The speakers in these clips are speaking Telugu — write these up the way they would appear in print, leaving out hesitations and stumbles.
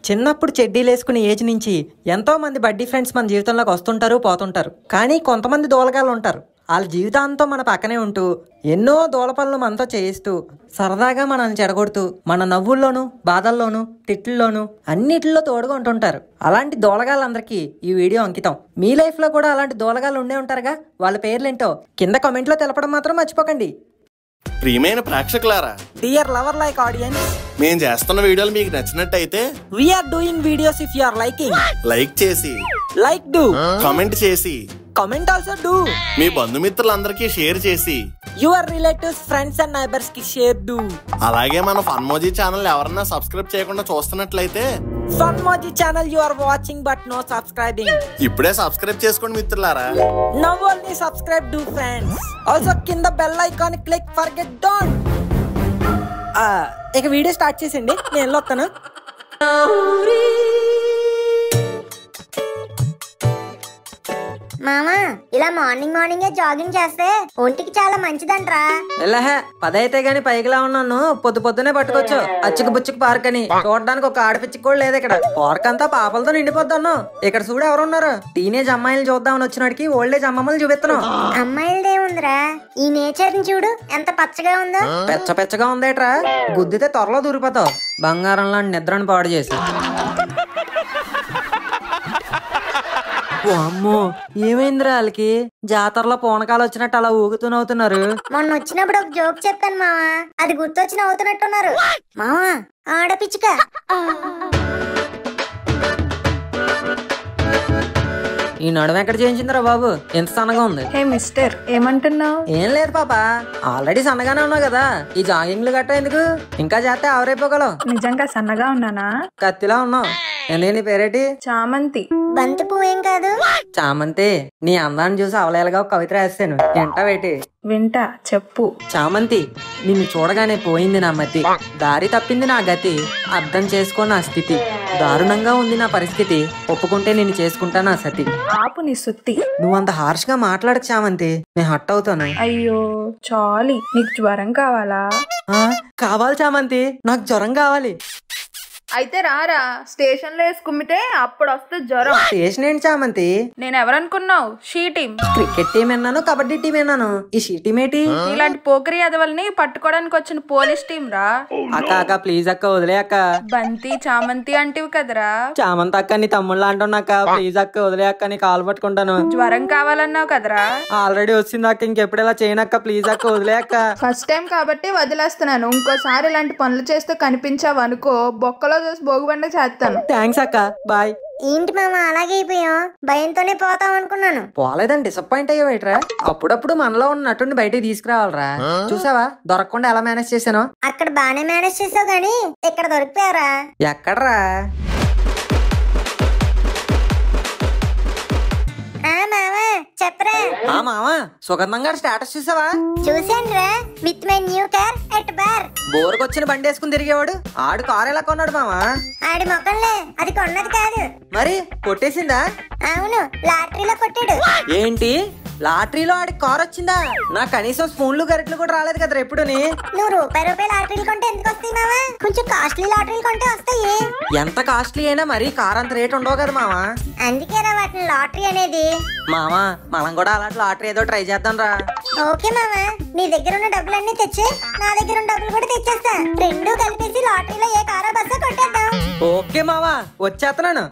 చిన్నప్పుడు చెడ్డీలు వేసుకునే ఏజ్ నుంచి ఎంతో మంది బడ్డీ ఫ్రెండ్స్ మన జీవితంలోకి వస్తుంటారు పోతుంటారు. కానీ కొంతమంది దూలగాళ్ళు ఉంటారు. వాళ్ళ జీవితాంతం మన పక్కనే ఉంటూ ఎన్నో దూల పనులు మనతో చేయిస్తూ సరదాగా మనల్ని చెడగొడుతూ మన నవ్వుల్లోనూ బాధల్లోనూ తిట్లలోనూ అన్నిటిలో తోడుగా ఉంటుంటారు. అలాంటి దూలగాళ్ళందరికీ ఈ వీడియో అంకితం. మీ లైఫ్లో కూడా అలాంటి దూలగాళ్ళు ఉండే ఉంటారుగా. వాళ్ళ పేర్లేంటో కింద కామెంట్లో తెలపడం మాత్రం మర్చిపోకండి. ప్రియమైన ప్రేక్షకులారా, డియర్ లవర్ లైక్ ఆడియన్స్, మేము చేస్తున్న వీడియోలు మీకు నచ్చినట్టయితే we are doing videos if you are liking. Like చేసి Like do. కామెంట్ చేసి Comment also do. మీ బంధుమిత్రులందరికీ షేర్ చేసి Your relatives, friends and neighbors కి share do. అలాగే మన ఫన్మోజీ ఛానల్ ఎవరన్నా సబ్స్క్రైబ్ చేయకుండా చూస్తున్నట్లయితే Funmoji channel you are watching but no subscribing. ఇప్పుడే సబ్స్క్రైబ్ చేసుకోండి మిత్రులారా. Now only subscribe do friends. Also కింద bell icon click forget don't. ఇక వీడియో స్టార్ట్ చేసేయండి, నేను వెళ్ళొస్తాను. మామా ఇలా మార్నింగ్ జాగింగ్ చేస్తే ఒంటికి చాలా మంచిదంట్రా. ఎలాహే 10 అయితే గానీ పైకిలా ఉన్నాను. పొద్దునే పట్టుకోవచ్చు. అచ్చుకు బుచ్చుకు పార్క్ అని చూడడానికి ఒక ఆడపిచ్చి కూడా లేదు ఇక్కడ. పార్క్ అంతా పాపలతో నిండిపోతాను. ఇక్కడ చూడు ఎవరున్నారు. టీనేజ్ అమ్మాయిలు చూద్దామని వచ్చినాడికి ఓల్డేజ్ అమ్మమ్మలు చూపిస్తాను. అమ్మాయిలదేముందిరా, ఈ నేచర్ ని చూడు ఎంత పచ్చగా ఉందో. పెచ్చగా ఉందేట్రా, గుద్దితే త్వరలో దూరిపోతావు. బంగారం లాంటి నిద్రను పాడు చేసి. అమ్మో ఏమైందిరా వాళ్ళకి? జాతరలో పూనకాలు వచ్చినట్టు అలా ఊగుతూనవుతున్నారు. మొన్న వచ్చినప్పుడు ఒక జోక్ చెప్పాను మావా, అది గుర్తొచ్చి నవ్వుతున్నట్టున్నారు. మావా ఆడపిచ్చుక. ఈ నడుము ఎక్కడ చేయించిందిరా బాబు, ఎంత సన్నగా ఉంది? హే మిస్టర్, ఏమంటున్నావు? ఏం లేదు పాప, ఆల్రెడీ సన్నగానే ఉన్నావు కదా. ఈ జాగింగ్లు గట్రా ఎందుకు? ఇంకా చేస్తే ఆవరైపోగలవు. నిజంగా సన్నగా ఉన్నానా? కత్తిలా ఉన్నావు. ఎందుకు నీ పేరేటి? చామంతి. బంతి పువ్వు ఏం కాదు. చామంతి, నీ అందాన్ని చూసి అవలేలుగా ఒక కవిత రాస్తాను, ఎంటావేటి? వింటా, చెప్పు. చామంతి, నిన్ను చూడగానే పోయింది నా మతి, దారి తప్పింది నా గతి, అర్థం చేసుకో నా స్థితి, దారుణంగా ఉంది నా పరిస్థితి, ఒప్పుకుంటే నిన్ను చేసుకుంటా నా సతి. ఆపు నీ సుత్తి. నువ్వంత హార్ష్ గా మాట్లాడకు చామంతి, నేను హట్ అవుతాను. అయ్యో చాలి, నీకు జ్వరం కావాలా? కావాలి చామంతి, నాకు జ్వరం కావాలి. అయితే రారా, స్టేషన్ లో వేసి కుమ్మితే అప్పుడు వస్తే జ్వరం. స్టేషన్ ఏంటి చామంతి? నేను ఎవరనుకున్నావు? She team. క్రికెట్ టీం విన్నాను, కబడ్డీ టీం విన్నాను, ఈ షీ టీం ఏంటి? ఇలాంటి పోకరి ఎదవల్ని పట్టుకోవడానికి వచ్చిన పోలీస్ టీం రా. అక్క ప్లీజ్ అక్క వదిలే అక్క. బంతి చామంతి అంటివి కదరా. చామంతి అక్క నీ తమ్ముళ్ళు అంటున్నాక, ప్లీజ్ అక్క వదిలే అక్క, నీ కాలు పట్టుకుంటాను. జ్వరం కావాలన్నావు కదరా. ఆల్రెడీ వచ్చింది అక్క, ఇంకెప్పుడు ఇలా చేయనక్క, ప్లీజ్ అక్క వదిలే అక్క. ఫస్ట్ టైం కాబట్టి వదిలేస్తున్నాను, ఇంకోసారి ఇలాంటి పనులు చేస్తూ కనిపించావు అనుకో, బొక్కలో చూసి భోగిబండ చేస్తాను. థ్యాంక్స్ అక్క, బాయ్. ఏంటి మామ అలాగే అయిపోయాం? భయంతోనే పోతాం అనుకున్నాను. పోలేదని డిసప్పాయింట్ అయ్యావేట్రా? అప్పుడప్పుడు మనలో ఉన్న నటుని బయటికి తీసుకురావాలరా. చూసావా దొరకకుండా ఎలా మేనేజ్ చేశాను? అక్కడ బానే మేనేజ్ చేసావు గానీ ఇక్కడ దొరికిపోయారా? ఎక్కడ్రా? చెప్పరా మావా, సుగంధం గారి స్టేటస్ చూసావా? చూసానురా, with my new car at bar. బోరుకొచ్చిన బండి వేసుకుని తిరిగేవాడు ఆడు కారు ఎలా కొన్నాడు మావా? ఆడి మొక్కలే, అది కొన్నది కాదు. మరి కొట్టేసిందా? అవును, లాటరీలో కొట్టాడు. ఏంటి, లాటరీలో ఆడికి కారు వచ్చిందా? నాకు కనీసం స్పూన్లు గరిటలు కూడా రాలేదు కదరా ఎప్పుడుని. నువ్వు రూపాయి లాటరీలు కొంటే ఎందుకు వస్తాయి మావా? కొంచెం కాస్ట్లీ లాటరీలు కొంటే వస్తాయి. ఎంత కాస్ట్లీ అయినా మరి కార్ అంత రేట్ ఉండవు కదా మావా. అందుకేరా వాటిని లాటరీ అనేది. మావా మనం కూడా అలాంటి లాటరీ ఏదో ట్రై చేద్దాం రా. ఓకే మావా, నీ దగ్గర ఉన్న డబ్బులన్నీ తెచ్చి నా దగ్గర ఉన్న డబ్బులు కూడా తెచ్చేస్తా. రెండు కలిపేసి లాటరీలో ఏ కారో బస్సో కొట్టేద్దాం. ఓకే మావా, వచ్చేస్తున్నాను.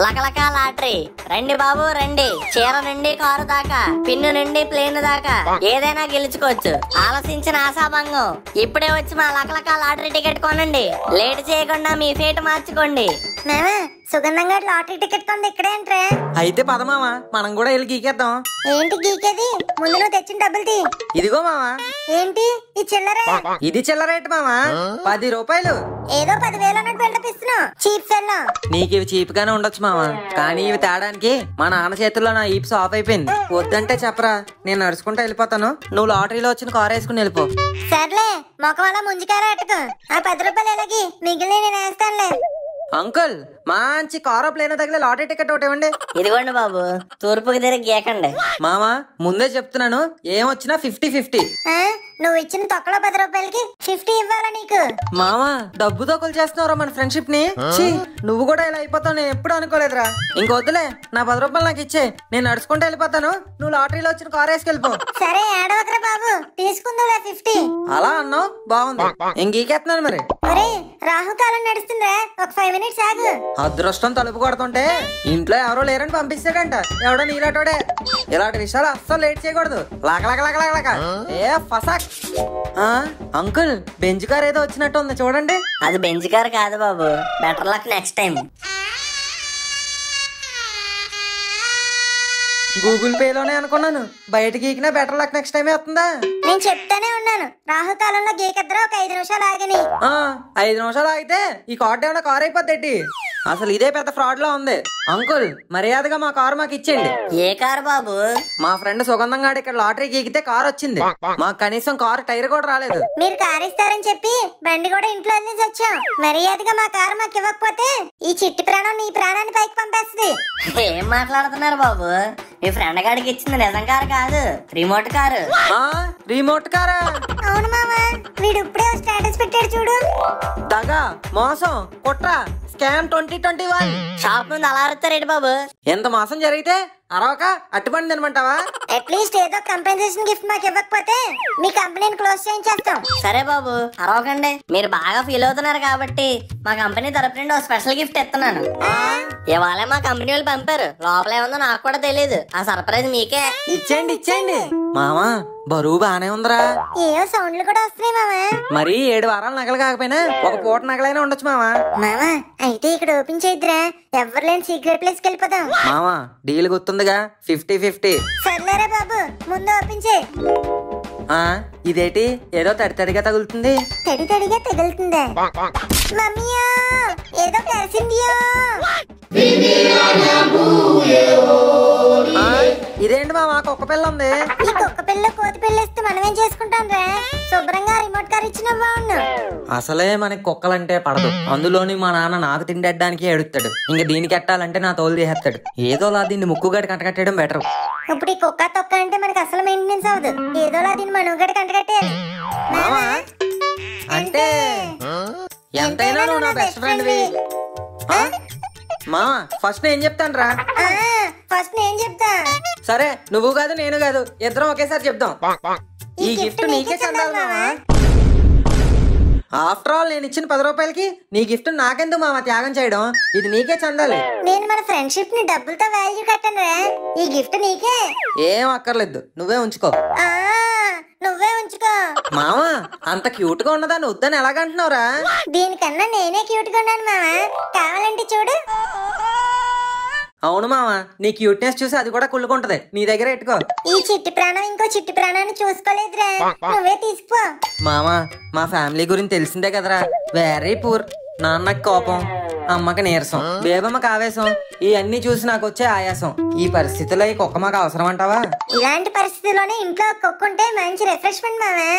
లకలకా లాటరీ రండి బాబు రండి. చీర నుండి కారు దాకా, పిన్ను నుండి ప్లేన్ దాకా ఏదైనా గెలుచుకోవచ్చు. ఆలోచించిన ఆశాభంగం. ఇప్పుడే వచ్చి మా లకలకా లాటరీ టికెట్ కొనండి. లేట్ చేయకుండా మీ ఫేట్ మార్చుకోండి. మామా, సుగంధం గారి లాటరీ టికెట్ కొంది ఇక్కడేంట్రా? అయితే పద మావా, మనం కూడా వెళ్ళి గీకేద్దాం. ఏంటి గీకేది? ముందు నువ్వు తెచ్చిన డబ్బులు తీ. ఇదిగో మావా. ఏంటి ఈ చిల్లరే? ఇది చిల్లరేట్ మావా, 10 రూపాయలు. ఏదో 10,000 అన్నట్టు బిల్డప్ ఇస్తున్నావు, చీప్ సెల్లో. నీకు ఇవి చీప్ గానే ఉండొచ్చు మావా, కానీ ఇవి తేడానికి మా నాన్న చేతుల్లో నా ఈప్స్ ఆఫ్ అయిపోయింది. వద్దంటే చెప్పరా, నేను నడుచుకుంటా వెళ్ళిపోతాను. నువ్వు లాటరీలో వచ్చిన కారు వేసుకుని వెళ్ళిపో. సర్లే, మొఖం అలా ముంజికారా అట్టుకో. ఆ 10 రూపాయలు ఎలాగి మిగిలిన నేను వేస్తానులే. అంకుల్, మంచి కారు ప్లేన్ తగిలే లాటరీ టికెట్ ఒకటి ఇవ్వండి. ఇదిగోండి బాబు, తూర్పుకి తిరిగి గీకండి. మామా ముందే చెప్తున్నాను, ఏమొచ్చినా 50-50. నువ్వు ఇచ్చిన తొక్కలో 10 రూపాయలకి 50 ఇవ్వాలా నీకు? మామా డబ్బుతో కొలిచేస్తున్నావురా మన ఫ్రెండ్షిప్ ని. ఛీ, నువ్వు కూడా ఇలా అయిపోతావు నేను ఎప్పుడు అనుకోలేదురా. ఇంకొద్దులే, నా 10 రూపాయలు నాకు ఇచ్చే, నేను నడుచుకుంటూ వెళ్ళిపోతాను. నువ్వు లాటరీలో వచ్చిన కార్ వేసుకెళ్ళిపో. సరే ఏడవకరా బాబు, తీసుకుందాంలే 50. అలా అన్నావు, బాగుంది. ఇంకీకేస్తున్నాను మరి. ఒరే రాహుకాలం నడుస్తుందిరా, ఒక 5 మినిట్స్ ఆగు. అదృష్టం తలుపు కొడుతుంటే ఇంట్లో ఎవరో లేరని పంపిస్తాడంట ఎవడో నీలాటోడే. ఇలాంటి విషయాలు అస్సలు లేట్ చేయకూడదు. లాక ఏ ఫసాక్. అంకుల్ బెంచ్ కార్ ఏదో వచ్చినట్టు ఉంది చూడండి. అది బెంచ్ కార్ కాదు బాబు, better luck next time. Google Pay లోనే అనుకున్నాను, బయటకి గీకినా బెటర్ లక్ నెక్స్ట్ టైం వస్తుందా? నేను చెప్తానే ఉన్నాను రాహుకాలంలో గీకెద్దరా, ఒక 5 నిమిషాలు ఆగని. 5 నిమిషాలు ఆగితే ఈ కార్డు ఏమైనా కార్ అయిపోద్ది. అసలు ఇదే పెద్ద ఫ్రాడ్ లా ఉంది. అంకుల్ మర్యాదగా మా కారు మాకు ఇచ్చేయండి. ఏ కారు బాబు? మా ఫ్రెండ్ సుగంధం గాడు ఇక్కడ లాటరీ గీకితే కార్ వచ్చింది. మాకు కనీసం కారు టైర్ కూడా రాలేదు. మీరు కారు ఇస్తారని చెప్పి బండి కూడా ఇంట్లో వదిలేసి వచ్చాం. మర్యాదగా మా కారు మాకు ఇవ్వకపోతే ఈ చిట్టి ప్రాణం నీ ప్రాణాన్ని పైకి పంపేస్తుంది. ఏం మాట్లాడుతున్నారు బాబు? మీ ఫ్రెండ్ గాడికి ఇచ్చింది నిజం కారు కాదు, రిమోట్ కారు. రిమోట్ కారా? అవును మామా, వీడు ఇప్పుడే స్టేటస్ పెట్టాడు చూడు. దగా, మోసం, కుట్ర, స్కామ్ 2021. షాప్ ముందు అలా అరుతారేంటి బాబు? ఎంత మోసం జరిగితే అరవక అట్టుపండి తినమంటావా? అట్లీస్ట్ ఏదో కంపెన్సేషన్ గిఫ్ట్ మాకు ఇవ్వకపోతే మీ కంపెనీని క్లోజ్ చేయించేస్తాం. సరే బాబు అరవకండి, మీరు బాగా ఫీల్ అవుతున్నారు కాబట్టి మా కంపెనీ తరపు నుండి ఒక స్పెషల్ గిఫ్ట్ ఇస్తున్నాను. ఇవాళ మా కంపెనీ వాళ్ళు పంపారు, లోపల ఏముందో నాకు కూడా తెలియదు. ఆ సర్ప్రైజ్ మీకే. ఇచ్చేయండి మామా, బరువు బానే ఉందిరా. ఏవో సౌండ్లు కూడా వస్తున్నాయి మామా. మరి 7 వారాలు నగలు కాకపోయినా ఒక పూట నగలైనా ఉండొచ్చు మామా. మామా అయితే ఇక్కడ ఓపెన్ చేద్దిరా, ఎవరు లేని సీక్రెట్ ప్లేస్ కి వెళ్ళిపోదాం. మామా డీల్ గుర్తుందిగా, 50-50. సర్లేరా బాబు, ముందు ఓపెన్ చేయి. ఇదేంటి ఏదో తడిగా తగులుతుంది? తడిగా తగులుతుందా? మమ్మీయో ఏదో కలిసిందియో. ఇదేంటి మామా కుక్క పిల్ల ఉంది? ఈ కుక్క పిల్ల కోతి పిల్లేస్తే మనమేం చేసుకుంటాం రా? శుభ్రంగా రిమోట్ కార్ ఇచ్చిన బాగుండు. అసలే మనకి కుక్కలంటే పడదు, అందులోని మా నాన్న నాకు తిండడానికి ఎడుతాడు. ఇంకా దీనికి ఎట్టాలంటే నా తోలు తీసేస్తాడు. ఏదోలా దీన్ని ముక్కుగడి కంటకట్టడం బెటర్. ఇప్పుడు ఈ కుక్క తొక్క అంటే మనకి అసలు మెయింటెనెన్స్ అవ్వదు, ఏదోలా దీన్ని మనుగడి కంటకట్టేయాలి. మామా అంటే ఎంతైనా నువ్వు నా బెస్ట్ ఫ్రెండ్వి. మామా ఫస్ట్ నేను చెప్తాను రా. ఫస్ట్ నేను చెప్తా. సరే నువ్వు కాదు నేను కాదు, ఇద్దరం ఒకేసారి చెప్దాం. ఈ గిఫ్ట్ నీకే చెందాలి మామా. ఆఫ్టర్ ఆల్ నేను ఇచ్చిన 10 రూపాయలకి నీ గిఫ్ట్ నాకెందుకు మామా త్యాగం చేయడం? ఇది నీకే చెందాలి. నేను మన ఫ్రెండ్షిప్ ని డబ్బులతో వాల్యూ కట్టాను రా, ఈ గిఫ్ట్ నీకే. ఏం అక్కర్లేదు, నువ్వే ఉంచుకో. నువ్వే ఉంచుకో. మామా అంత క్యూట్ గా ఉన్నదాన్ని వద్దని ఎలాగంటున్నావురా? దీనికన్నా నేనే క్యూట్ గా ఉన్నాను మామా, కావాలంటే చూడు. అవును మామా, నీ క్యూట్నెస్ చూసి అది కూడా కుళ్ళుకుంటది. నీ దగ్గర పెట్టుకో. ఈ చిట్టి ప్రాణం ఇంకో చిట్టి ప్రాణాన్ని చూసుకోలేదురా, నువ్వే తీసుకో. మామా మా ఫ్యామిలీ గురించి తెలిసిందే కదరా, వెరీ పూర్. నాన్నకి కోపం, అమ్మకి నీరసం, బేబమ్మకి ఆవేశం, ఇవన్నీ చూసి నాకు వచ్చే ఆయాసం. ఈ పరిస్థితిలో ఈ కుక్క మాకు అవసరం అంటావా? ఇలాంటి పరిస్థితుల్లోనే ఇంట్లో కుక్క ఉంటే మంచి రిఫ్రెష్మెంట్ మామా,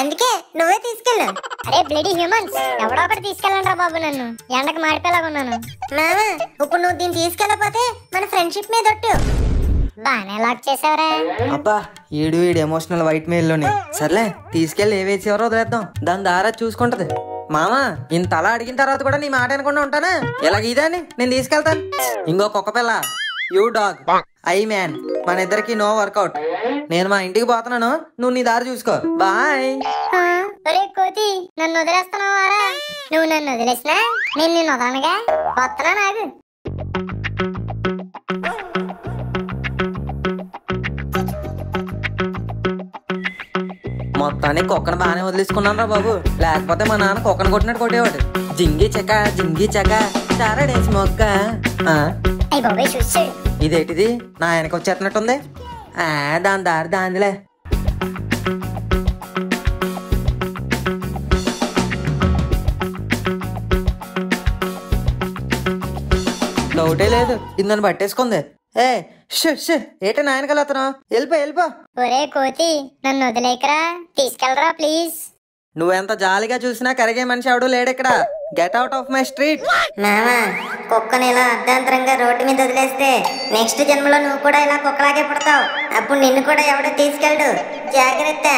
అందుకే నువ్వే తీసుకెళ్ళు. అరే బ్లడీ హ్యూమన్స్, ఎవడో ఒకటి తీసుకెళ్ళండి రా బాబు, నన్ను ఎండకు మాడిపోయేలాగున్నాను. మామా ఇప్పుడు నువ్వు దీన్ని తీసుకెళ్ళకపోతే మన ఫ్రెండ్షిప్ మీద ఒట్టు. బానే లాక్ చేసావరా. అబ్బా ఈడు ఎమోషనల్ వైట్ మెయిల్ లోనే. సర్లే తీసుకెళ్లి ఏ వేసేవరో వదిలేద్దాం, దాని దారా చూసుకుంటది. మామా ఇంత అలా అడిగిన తర్వాత కూడా నీ మాట అనుకుండా ఉంటానా? ఎలాగ ఇదని నేను తీసుకెళ్తాను. ఇంకో కుక్క పిల్ల, యూ డాగ్, ఐ మ్యాన్, మన ఇద్దరికి నో వర్కౌట్. నేను మా ఇంటికి పోతున్నాను, నువ్వు నీ దారి చూసుకో. బాయ్. ఒరే కోతి, నన్ను వదిలేస్తున్నావారా? నువ్వు నన్ను వదిలేసినా నేను నిన్ను వదలనుగా. వస్తున్నా నాకు. మొత్తానికి కుక్కను బాగానే వదిలేసుకున్నాను రా బాబు, లేకపోతే మా నాన్న కుక్కను కొట్టినట్టు కొట్టేవాడు. జింగి చెక చారడేసి మొక్క. ఇదేంటిది నా వెనక వచ్చేస్తున్నట్టుంది? దాని దారి దాందిలే. డౌటే లేదు, ఇది నన్ను పట్టేసుకుంది. ఏటే నాయనకలు అతను వెళ్ళిపో. ఒరే కోతి, నన్ను వదిలేకరా, తీసుకెళ్ళరా ప్లీజ్. నువ్వెంత జాలిగా చూసినా కరిగే మనిషి ఎవడు లేడెక్కడ. Get out of my street. మామా కుక్కని ఇలా అర్ధాంతరంగా రోడ్డు మీద వదిలేస్తే నెక్స్ట్ జన్మలో నువ్వు కూడా ఇలా కుక్కలాగే పుడతావు. అప్పుడు నిన్ను కూడా ఎవడో తీసుకెళ్ళడు, జాగ్రత్త.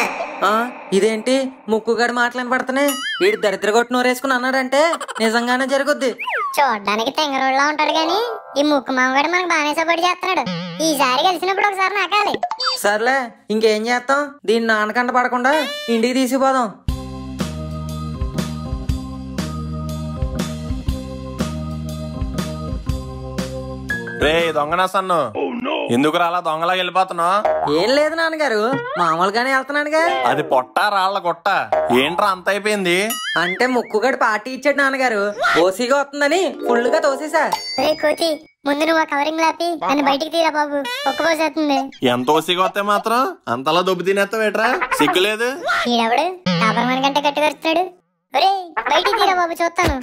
ఇదేంటి ముక్కుగాడి మాటలను పడుతున్నాయి. వీడు దరిద్ర కొట్టు నోరేసుకుని అన్నాడంటే నిజంగానే జరుగుద్ది. చూడడానికి తెంగరోడ్లా ఉంటాడు గాని ఈ ముక్కు మామగాడు మనకు బాగానే సపోర్ట్ చేస్తున్నాడు. ఈసారి కలిసినప్పుడు ఒకసారి నాకాలి. సర్లే ఇంకేం చేస్తాం, దీన్ని నాన్నకంట పడకుండా ఇంటికి తీసుకుపోదాం. రే దొంగనా సన్ను, ఎందుకు రాలా దొంగలా వెళ్ళిపోతున్నావు? ఏం లేదు నాన్నగారు, మామూలుగానే వెళ్తున్నానుగా. అది పొట్ట రాళ్ల కొట్ట, ఏంట్రా అంత అయిపోయింది? అంటే ముక్కుగడి పార్టీ ఇచ్చాడు నాన్నగారు, ఓసీగా వస్తుందని ఫుల్గా తోసేసా. రే కోతి, ముందు నువ్వు ఆ కవరింగ్ లాపి నన్ను బయటికి తీరా బాబు, ఒక్కపోసేస్తుంది. ఎంత ఓసిగా వస్తే మాత్రం అంతలా దొబ్బు తినేస్తావేట్రా? సిగ్గులేదు? ఈడెవడు డాబర్ కంటే గట్టి కరుస్తున్నాడు. ఒరే బయటికి తీరా బాబు, చూస్తాను.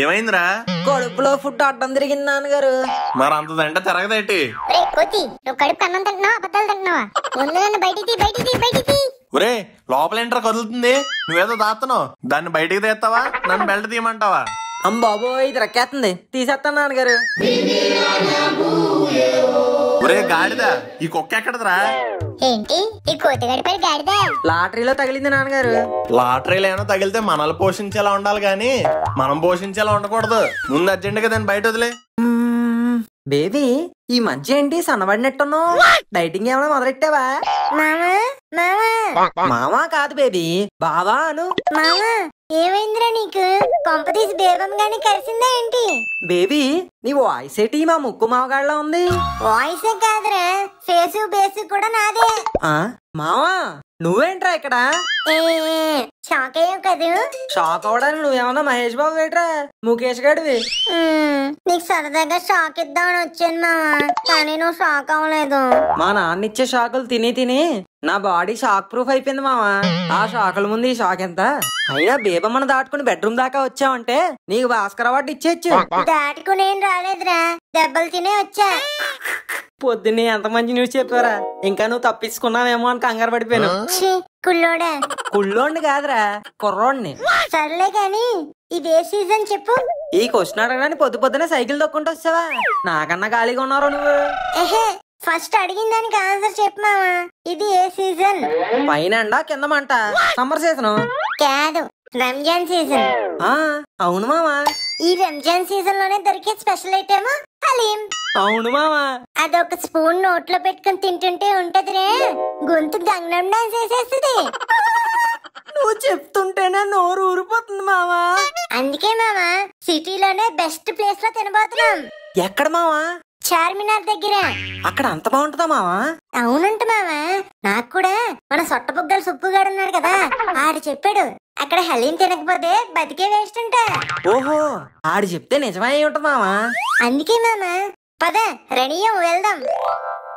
ఏమైందిరా? కడుపులో ఫుడ్ అడ్డం తిరిగింది నాన్నగారు. మరి అంత తింటే తిరగదేటి? ఒరే కోతి, నువ్వు కడుపు అన్నం తింటున్నావా అబద్ధాలు తింటున్నావా? ముందు నన్ను బయటికి. ఒరే లోపలేంట్రా కదులుతుంది, నువ్వేదో దాస్తున్నావు, దాన్ని బయటికి తీస్తావా నన్ను బెల్ట్ తీయమంటావా? బాబో ఇది రక్కేస్తుంది, తీసేస్తాను నాన్నగారు. ఒరే గాడిద, ఈ కుక్క ఎక్కడదిరా? ఏంటి ఈ కోతి గడిపై గాడిదా? లాటరీలో తగిలింది నాన్నగారు. లాటరీలు ఏమైనా తగిలితే మనల్ని పోషించేలా ఉండాలి గాని మనం పోషించేలా ఉండకూడదు. ముందు అర్జెంట్ గా దాన్ని బయట వదిలే. బేబీ ఈ మధ్య ఏంటి సన్నబడినట్టున్నావు? డైటింగ్ ఏమైనా మొదలెట్టావా? మామా కాదు బేబీ, బావా అను. మామా ఏమైందిరా నీకు? కొంపతీసి బేబం గాని కలిసిందా ఏంటి? బేబీ నీ వాయిస్ ఏంటి మా ముక్కు మావగాళ్ళ ఉంది? వాయిసే కాదురా, ఫేసు బేసు కూడా నాదే. మావా నువ్వేంట్రా ఇక్కడ? షాక్ అయ్యావు కదూ? షాక్ అవడానికి నువ్వేమన్నా మహేష్ బాబు వేట్రా, ముఖేష్ గడివి. నీకు సరదాగా షాక్ ఇద్దామని వచ్చాను మామా, కానీ నువ్వు షాక్ అవ్వలేదు. మా నాన్న ఇచ్చే షాకులు తిని నా బాడీ షాక్ ప్రూఫ్ అయిపోయింది మావా. ఆ షాకుల ముందు ఈ షాక్ ఎంత? అయినా బేబమ్మను దాటుకుని బెడ్రూమ్ దాకా వచ్చావంటే నీకు భాస్కర్ అవార్డు ఇచ్చేచ్చు. దాటుకుని ఏం రాలేదురా, దెబ్బలు తినే వచ్చా. పొద్దున్నే ఎంత మంచి న్యూస్ చెప్పారా, ఇంకా నువ్వు తప్పించుకున్నావేమో అని కంగారు పడిపోయాను. కుళ్ళోడా? కుళ్ళోండి కాదురా, కుర్రోడ్ని. సర్లే గాని ఇదే సీజన్ చెప్పు. ఈ క్వశ్చన్ అడగడానికి పొద్దునే సైకిల్ తొక్కుంటూ వచ్చావా? నాకన్నా ఖాళీగా ఉన్నారో నువ్వు? ఫస్ట్ అడిగిన దానికి ఆన్సర్ చెప్పు మామా. ఇది ఏ సీజన్? పైన ఎండ కింద మంట, సమ్మర్ సీజన్ కాదు, రంజాన్ సీజన్. అవును మామా. ఈ రంజాన్ సీజన్ లోనే దొరికే స్పెషల్ ఐటమ్ హలీం. అవును మామా. అదొక స్పూన్ నోట్లో పెట్టుకుని తింటుంటే ఉంటదిరే, గొంతు గంగనం డాన్స్ వేసేస్తుంది. నువ్వు చెప్తుంటేనే నోరు ఊరిపోతుంది మామా. అందుకే మామా సిటీలోనే బెస్ట్ ప్లేస్ లో తినబోతున్నాం. ఎక్కడ మామా? చార్మినార్ దగ్గర. అక్కడ అంత బాగుంటుందా మామా? అవునంట మామా, నాకు కూడా మన సొట్టబుగ్గలు సుప్పుగాడు ఉన్నాడు కదా, ఆడు చెప్పాడు అక్కడ హలీం తినకపోతే బతికే వేస్ట్ అంట. ఓహో, ఆడు చెప్తే నిజమే అయి ఉంటుంది మామా. అందుకే మామా పద రెడీయం వెళ్దాం.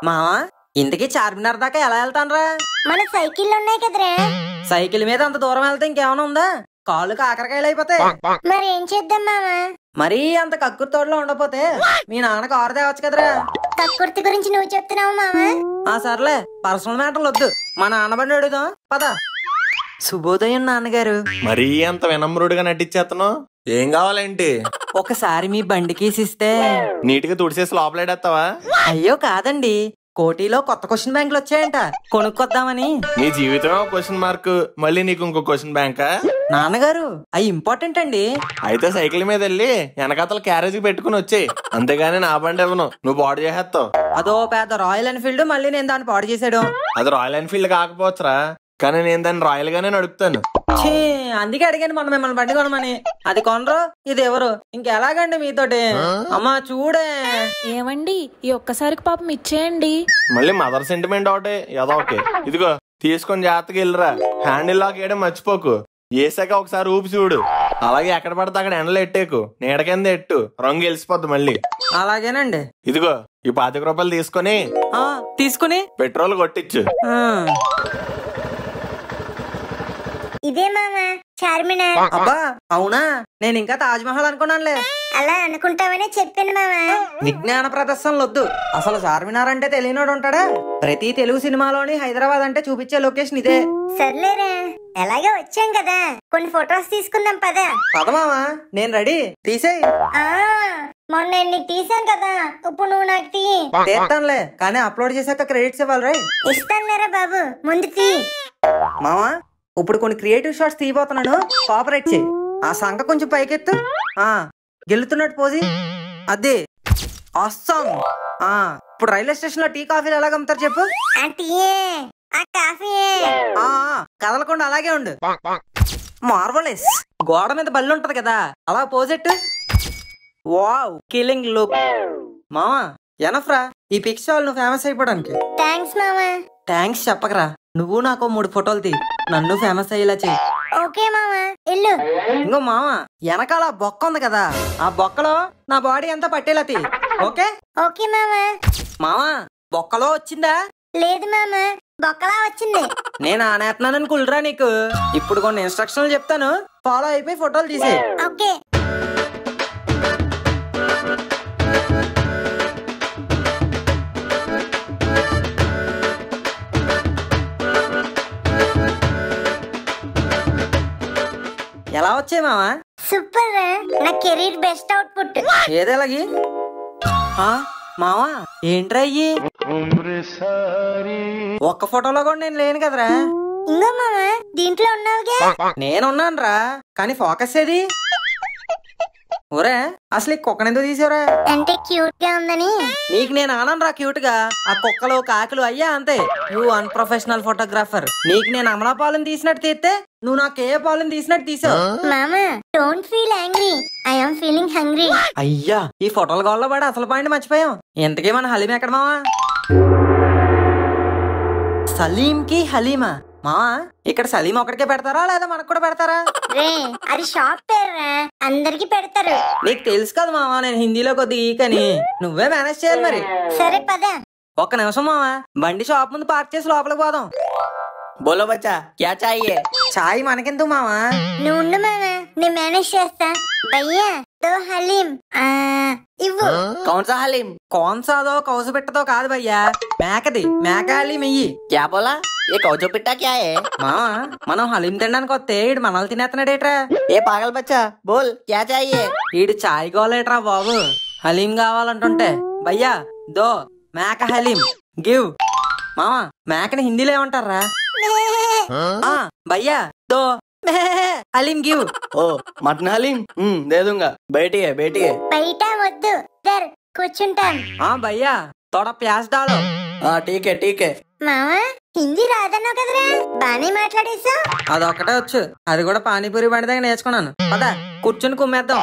మామా ఇంతకీ చార్మినార్ దాకా ఎలా వెళ్తానరా? మన సైకిల్ ఉన్నాయి కదరా. సైకిల్ మీద అంత దూరం వెళ్తే ఇంకేమైనా ఉందా? కాళ్ళు కాకరకాయలు అయిపోతాయి. మరి ఏం చేద్దాం మామా? మరీ అంత కక్కుర్తి తోటలో ఉండకపోతే మీ నాన్న కారు తేవచ్చు కదరా. కక్కుర్తి గురించి నువ్వు చెప్తున్నావు మామా. సర్లే, పర్సనల్ మ్యాటర్లు వద్దు, మా నాన్న బండి అడుగుదాం పద. శుభోదయం నాన్నగారు. మరీ అంత వినమ్రుడిగా నటించేస్తున్నావు, ఏం కావాలేంటి? ఒకసారి మీ బండి కీసిస్తే నీటిగా తుడిసేసి లోపలేడేస్తావా? అయ్యో కాదండి, కోటిలో కొత్త క్వశ్చన్ బ్యాంకులు వచ్చాయంట, కొనుక్కొద్దామని. నీ జీవితమే క్వశ్చన్ మార్క్, మళ్ళీ నీకు ఇంకో క్వశ్చన్ బ్యాంకా? నాన్నగారు అవి ఇంపార్టెంట్ అండి. అయితే సైకిల్ మీద వెళ్ళి వెనకాతల క్యారేజీ పెట్టుకుని వచ్చేయి, అంతేగాని నా బండి ఇవ్వను, నువ్వు పాడు చేసేస్తావు. అదో పెద్ద రాయల్ ఎన్ఫీల్డ్, మళ్ళీ నేను దాన్ని పాడు చేసాడు. అది రాయల్ ఎన్ఫీల్డ్ కాకపోవచ్చురా, కానీ నేను దాన్ని రాయల్ గానే నడుపుతాను. అందుకే అడిగాను మనం మిమ్మల్ని బండి కొనమని. అది కొనరు, ఇది ఎవరు, ఇంకెలాగండి మీతోటి? అమ్మా చూడే. ఏమండి ఈ ఒక్కసారికి పాపం ఇచ్చేయండి. మళ్ళీ మదర్ సెంటిమెంట్ ఒకటే ఏదో ఓకే. ఇదిగో తీసుకొని జాగ్రత్తగా వెళ్ళరా, హ్యాండిల్ లాక్ వేయడం మర్చిపోకు. వేసాక ఒకసారి ఊపి చూడు, అలాగే ఎక్కడ పడితే అక్కడ ఎండలు ఎట్టేకు, నీడ కింద ఎట్టు, రంగు వెలిసిపోద్ది మళ్ళీ. అలాగేనండి. ఇదిగో ఈ 25 రూపాయలు తీసుకుని పెట్రోల్ కొట్టించు. ఇదే మామా చార్మినార్. అబ్బా అవునా, నేను ఇంకా తాజ్ మహల్ అనుకున్నానులే. అలా అనుకుంటావనే చెప్పాను మామా. విజ్ఞాన ప్రదర్శనలు వద్దు, అసలు చార్మినార్ అంటే తెలియనోడు ఉంటాడా? ప్రతి తెలుగు సినిమాలోని హైదరాబాద్ అంటే చూపించే లొకేషన్ ఇదే. సర్లేరా, ఎలాగే వచ్చాం కదా, కొన్ని ఫొటోస్ తీసుకుందాం పద. పద మామా, నేను రెడీ, తీసేయ్. మొన్న నేను నీకు తీసాను కదా, ఇప్పుడు నువ్వు నాకు తీ. తీస్తానులే, కానీ అప్లోడ్ చేశాక క్రెడిట్స్ ఇవ్వాలి రై. ఇస్తానులేరా బాబు, ముందు తీ. మావా ఇప్పుడు కొన్ని క్రియేటివ్ షాట్స్ తీయబోతున్నాను, కోఆపరేట్ చేయి. ఆ సంఖ కొంచెం పైకెత్తు. గెలుతున్నట్టు పోజి. అదే అస్సాం. ఇప్పుడు రైల్వే స్టేషన్ లో టీ కాఫీలు ఎలాగ అమ్ముతారు చెప్పు. ఆ టీయే, ఆ కాఫీయే. కదలకుండా అలాగే ఉండు. మార్వలెస్. గోడ మీద బల్లి ఉంటది కదా, అలా పోజెట్టు. Wow, killing look. మావా ఎనఫ్రా ఈ పిక్చర్ నువ్వు ఫేమస్ అయిపోవడానికి. థ్యాంక్స్ మామా. థ్యాంక్స్ చెప్పకరా, నువ్వు నాకు 3 ఫోటోలు తీ, నన్ను ఫేమస్ అయ్యేలా చెయ్యి. ఓకే మామా, ఇల్లు. ఇంకో మావా వెనకాల బొక్క ఉంది కదా, ఆ బొక్కలో నా బాడీ అంతా పట్టేలా తీ. ఓకే ఓకే మామా. మావా బొక్కలో వచ్చిందా? లేదు మామా, బొక్కలా వచ్చింది. నేను ఆనేస్తున్నానని కుళ్ళరా నీకు. ఇప్పుడు కొన్ని ఇన్స్ట్రక్షన్లు చెప్తాను, ఫాలో అయిపోయి ఫోటోలు తీసే. ఓకే. ఎలా వచ్చాయి మావా? సూపర్ రా, నా కెరీర్ బెస్ట్ అవుట్పుట్. ఏదేలాగి మావా ఏంట్రా అయ్యి? ఒక్క ఫోటోలో కూడా నేను లేను కదరా. ఇంకో మామా దీంట్లో ఉన్నావుగా. నేనున్నాను రా, కానీ ఫోకస్ ఏది? ఒరే అసలు ఈ కుక్కను ఎందుకు తీసావురా? అంటే క్యూట్ గా ఉందని. నీకు నేను ఆనను రా క్యూట్ గా, ఆ కుక్కలు కాకులు అయ్యా అంతే. You unprofessional photographer. నీకు నేను అమలా పాలను తీసినట్టు తీస్తే నువ్వు నాకు ఏ పాలను తీసినట్టు తీసావు. మామా don't feel angry, I am feeling hungry. అయ్యా ఈ ఫోటోల గోల్లో పడి అసలు పాయింట్ మర్చిపోయాం. ఇంతకీ మన హలీం ఎక్కడ మావా? సలీం కి హలీమా? మావా ఇక్కడ సలీం ఒకటికే పెడతారా లేదా మనకు కూడా పెడతారా? రే అది షాప్ పేరురా, అందరికి పెడతారు. నీకు తెలుసు కదా మావా నేను హిందీలో కొద్దిగా ఈకని. నువ్వే మేనేజ్ చేయాలి మరి. సరే పద. ఒక్క నిమిషం మావా, బండి షాప్ ముందు పార్క్ చేసి లోపలికి పోదాం. బోలో బచ్చా క్యా చాహియే? చాయ్ మనకెందుకు మావా? నువ్వు ఉండు మామా, నేను మేనేజ్ చేస్తా. భయ్యా దో హలీం ఇవ్వు. కౌన్ సా హలీం? కోన్సాదో కౌసు పెట్టదో కాదు భయ్యా, మేకది. మేక హలీం ఇయ్యి. క్యా బోలా? ఏ కౌచో పిట్టా క్యా హే? మావా మనం హలీం తినడానికి వస్తే ఈడు మనల్ని తినేస్తున్నాడేట్రా. ఏ పాగల్ బచ్చా బోల్ క్యా చాహియే? ఈడు చాయ్ గోలేట్రా బాబు, హలీం కావాలంటుంటే. భయ్యా దో మేక హలీం గివ్. మావా మేకని హిందీలో ఏమంటారా? భయ్యా దో హలీం గివ్. ఓ మటన్ హలీం దే దూంగా. బయటియే బయటియే. బయట వద్దు, దర్ కూర్చుంటాం. భయ్యా తోడ ప్యాస్ డాలో. టీకే టీకే. మామా హిందీ రాదన్నావు కదరా, బానే మాట్లాడేసా. అదొక్కటే వచ్చు, అది కూడా పానీపూరి బండి దగ్గర నేర్చుకున్నాను. పద కూర్చుని కుమ్మేద్దాం.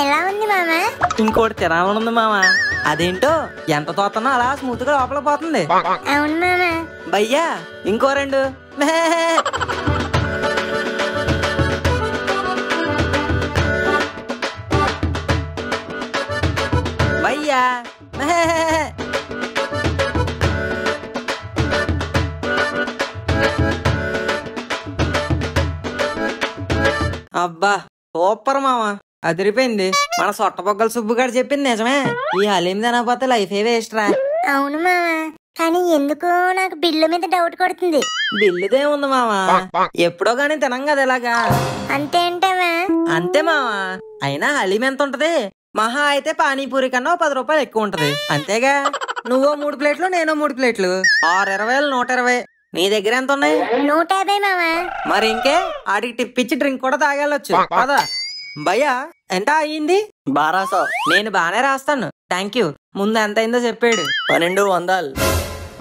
ఎలా ఉంది మామా? ఇంకోటి తినాలనుంది మావా. అదేంటో ఎంత తోతనో అలా స్మూత్ గా లోపల పోతుంది. అవును మామా. భయ్యా ఇంకో 2. భయ్యా అబ్బా సూపర్ మావా, అదిరిపోయింది. మన సొట్టబొగ్గల సుబ్బుగాడు చెప్పింది నిజమే, ఈ హలీం తినకపోతే లైఫ్ ఏ వేస్ట్ రా. అవును మామా, కానీ ఎందుకో నాకు బిల్లు మీద డౌట్ కొడుతుంది. బిల్లుదే ఉంది మావా, ఎప్పుడో గానీ తినం కదా ఇలాగా. అంతే అంటావా? అంతే మావా, అయినా హలీం ఎంత ఉంటది? మహా అయితే పానీపూరి కన్నా 10 రూపాయలు ఎక్కువ ఉంటది అంతేగా. నువ్వో 3 ప్లేట్లు, నేనో 3 ప్లేట్లు, 620, 120. నీ దగ్గర ఎంత ఉన్నాయి? 150 మామా. మరి ఇంకే ఆడికి టిప్పిచ్చి డ్రింక్ కూడా తాగెళ్ళొచ్చు. పదా భయ్యా ఎంత అయ్యింది? 1200. నేను బానే రాస్తాను, థ్యాంక్ యూ. ముందు ఎంత అయిందో చెప్పాడు. 1200.